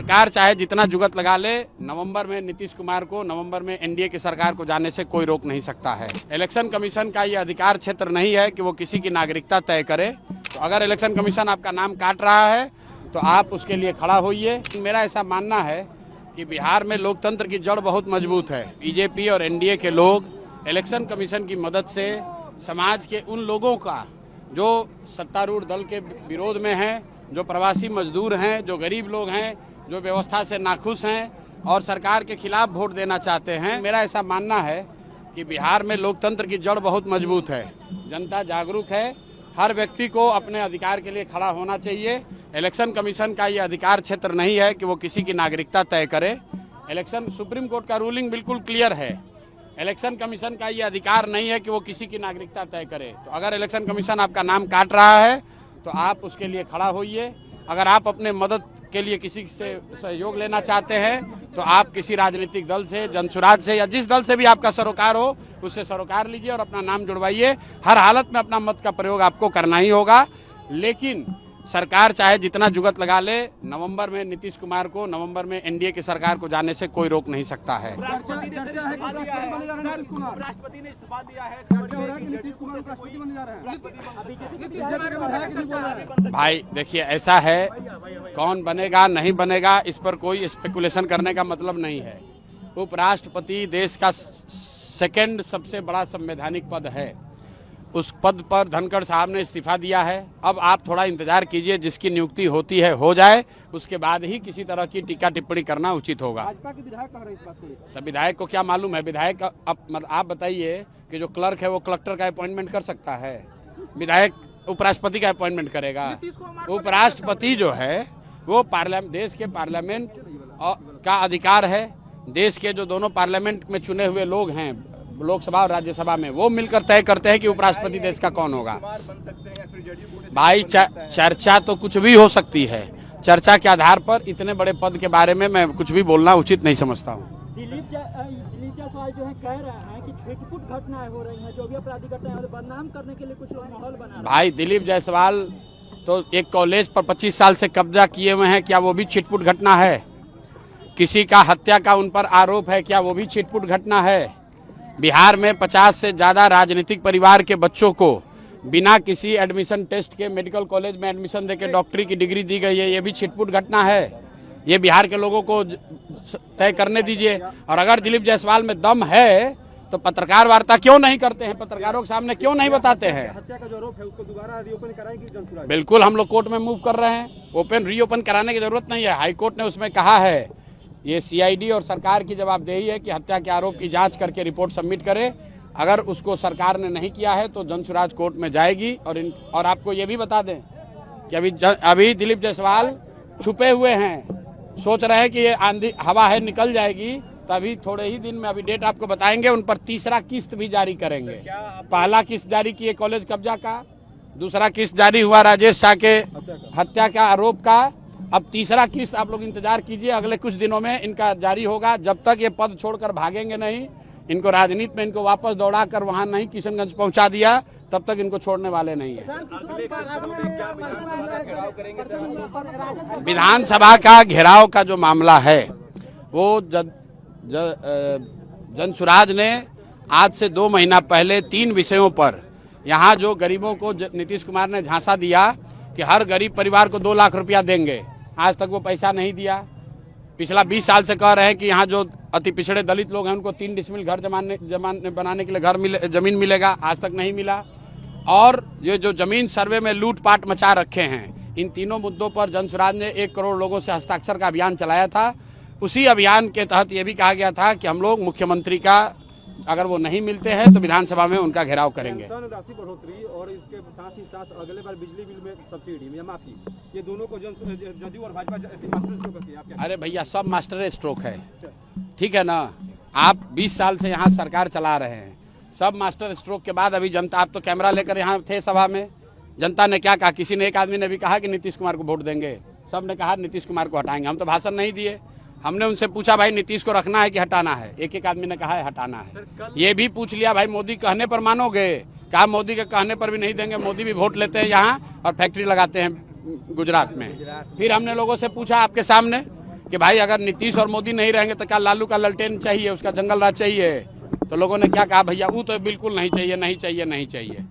सरकार चाहे जितना जुगत लगा ले, नवंबर में नीतीश कुमार को, नवंबर में एनडीए की सरकार को जाने से कोई रोक नहीं सकता है। इलेक्शन कमीशन का ये अधिकार क्षेत्र नहीं है कि वो किसी की नागरिकता तय करे। तो अगर इलेक्शन कमीशन आपका नाम काट रहा है तो आप उसके लिए खड़ा होइए। मेरा ऐसा मानना है कि बिहार में लोकतंत्र की जड़ बहुत मजबूत है। बीजेपी और एनडीए के लोग इलेक्शन कमीशन की मदद से समाज के उन लोगों का जो सत्तारूढ़ दल के विरोध में हैं, जो प्रवासी मजदूर हैं, जो गरीब लोग हैं, जो व्यवस्था से नाखुश हैं और सरकार के खिलाफ वोट देना चाहते हैं, मेरा ऐसा मानना है कि बिहार में लोकतंत्र की जड़ बहुत मजबूत है। जनता जागरूक है। हर व्यक्ति को अपने अधिकार के लिए खड़ा होना चाहिए। इलेक्शन कमीशन का ये अधिकार क्षेत्र नहीं है कि वो किसी की नागरिकता तय करे। इलेक्शन सुप्रीम कोर्ट का रूलिंग बिल्कुल क्लियर है। इलेक्शन कमीशन का ये अधिकार नहीं है कि वो किसी की नागरिकता तय करे। तो अगर इलेक्शन कमीशन आपका नाम काट रहा है तो आप उसके लिए खड़ा होइए। अगर आप अपने मदद के लिए किसी से सहयोग लेना चाहते हैं तो आप किसी राजनीतिक दल से, जनसुराज से या जिस दल से भी आपका सरोकार हो उससे सरोकार लीजिए और अपना नाम जुड़वाइए। हर हालत में अपना मत का प्रयोग आपको करना ही होगा। लेकिन सरकार चाहे जितना जुगत लगा ले, नवंबर में नीतीश कुमार को, नवंबर में एनडीए की सरकार को जाने से कोई रोक नहीं सकता है। भाई देखिए, ऐसा है, कौन बनेगा नहीं बनेगा इस पर कोई स्पेकुलेशन करने का मतलब नहीं है। उपराष्ट्रपति देश का सेकंड सबसे बड़ा संवैधानिक पद है। उस पद पर धनखड़ साहब ने इस्तीफा दिया है। अब आप थोड़ा इंतजार कीजिए, जिसकी नियुक्ति होती है हो जाए, उसके बाद ही किसी तरह की टीका टिप्पणी करना उचित होगा। भाजपा के विधायक कह रहे हैं इस बात को। तो विधायक को क्या मालूम है? विधायक आप बताइए कि जो क्लर्क है वो कलेक्टर का अपॉइंटमेंट कर सकता है? विधायक उपराष्ट्रपति का अपॉइंटमेंट करेगा? उपराष्ट्रपति जो है वो देश के पार्लियामेंट का अधिकार है। देश के जो दोनों पार्लियामेंट में चुने हुए लोग हैं, लोकसभा और राज्यसभा में, वो मिलकर तय करते हैं कि उपराष्ट्रपति देश का कौन होगा। भाई चर्चा तो कुछ भी हो सकती है। चर्चा के आधार पर इतने बड़े पद के बारे में मैं कुछ भी बोलना उचित नहीं समझता हूँ। दिलीप जायसवाल जो है कह रहे हैं कि छिटपुट घटनाएं हो रही हैं, जो भी अपराधी घटनाएं बदनाम करने के लिए कुछ लोग माहौल बना रहे हैं। भाई दिलीप जायसवाल तो एक कॉलेज पर 25 साल से कब्जा किए हुए हैं, क्या वो भी छिटपुट घटना है? किसी का हत्या का उन पर आरोप है, क्या वो भी छिटपुट घटना है? बिहार में 50 से ज्यादा राजनीतिक परिवार के बच्चों को बिना किसी एडमिशन टेस्ट के मेडिकल कॉलेज में एडमिशन देके डॉक्टरी की डिग्री दी गई है। ये भी छिटपुट घटना है। ये बिहार के लोगों को तय करने दीजिए। और अगर दिलीप जायसवाल में दम है तो पत्रकार वार्ता क्यों नहीं करते हैं? पत्रकारों के सामने क्यों नहीं बताते हैं? हत्या का जो आरोप है उसको दोबारा रीओपन कराएंगे जनसुराज? बिल्कुल, हम लोग कोर्ट में मूव कर रहे हैं। रीओपन कराने की जरूरत नहीं है। हाईकोर्ट ने उसमें कहा है, ये सीआईडी और सरकार की जवाबदेही है कि हत्या के आरोप की जांच करके रिपोर्ट सबमिट करे। अगर उसको सरकार ने नहीं किया है तो जनसुराज कोर्ट में जाएगी। और आपको ये भी बता दें कि अभी दिलीप जायसवाल छुपे हुए हैं, सोच रहे हैं कि ये आंधी हवा है निकल जाएगी, तभी थोड़े ही दिन में, अभी डेट आपको बताएंगे, उन पर तीसरा किस्त भी जारी करेंगे। पहला किस्त जारी किए कॉलेज कब्जा का, दूसरा किस्त जारी हुआ राजेश शाह के हत्या का आरोप का, अब तीसरा किस्त आप लोग इंतजार कीजिए, अगले कुछ दिनों में इनका जारी होगा। जब तक ये पद छोड़कर भागेंगे नहीं, इनको राजनीति में इनको वापस दौड़ा कर वहां नहीं किशनगंज पहुंचा दिया, तब तक इनको छोड़ने वाले नहीं है। विधानसभा का घेराव का जो मामला है वो जनसुराज ने आज से 2 महीना पहले 3 विषयों पर, यहाँ जो गरीबों को नीतीश कुमार ने झांसा दिया कि हर गरीब परिवार को 2 लाख रुपया देंगे, आज तक वो पैसा नहीं दिया। पिछला 20 साल से कह रहे हैं कि यहाँ जो अति पिछड़े दलित लोग हैं उनको 3 डिसमिल घर बनाने के लिए जमीन मिलेगा, आज तक नहीं मिला। और ये जो जमीन सर्वे में लूटपाट मचा रखे हैं, इन तीनों मुद्दों पर जनसुराज ने 1 करोड़ लोगों से हस्ताक्षर का अभियान चलाया था। उसी अभियान के तहत ये भी कहा गया था कि हम लोग मुख्यमंत्री का, अगर वो नहीं मिलते हैं तो विधानसभा में उनका घेराव करेंगे। राशि बढ़ोतरी और इसके साथ ही साथ अगले बार बिजली बिल में सब्सिडी या माफी, ये दोनों को जदयू और भाजपा मास्टर स्ट्रोक किया। अरे भैया, सब मास्टर स्ट्रोक है, ठीक है ना? आप 20 साल से यहाँ सरकार चला रहे हैं, सब मास्टर स्ट्रोक के बाद अभी जनता, आप तो कैमरा लेकर यहाँ थे सभा में, जनता ने क्या कहा? किसी ने, एक आदमी ने भी कहा कि नीतीश कुमार को वोट देंगे, सब ने कहा नीतीश कुमार को हटाएंगे। हम तो भाषण नहीं दिए, हमने उनसे पूछा भाई नीतीश को रखना है कि हटाना है? एक आदमी ने कहा है हटाना है। ये भी पूछ लिया भाई मोदी कहने पर मानोगे? कहा मोदी के कहने पर भी नहीं देंगे, मोदी भी वोट लेते हैं यहाँ और फैक्ट्री लगाते हैं गुजरात में। फिर हमने लोगों से पूछा आपके सामने कि भाई अगर नीतीश और मोदी नहीं रहेंगे तो क्या लालू का ललटेन चाहिए, उसका जंगल राज चाहिए? तो लोगों ने क्या कहा, भैया वो तो बिल्कुल नहीं चाहिए, नहीं चाहिए, नहीं चाहिए।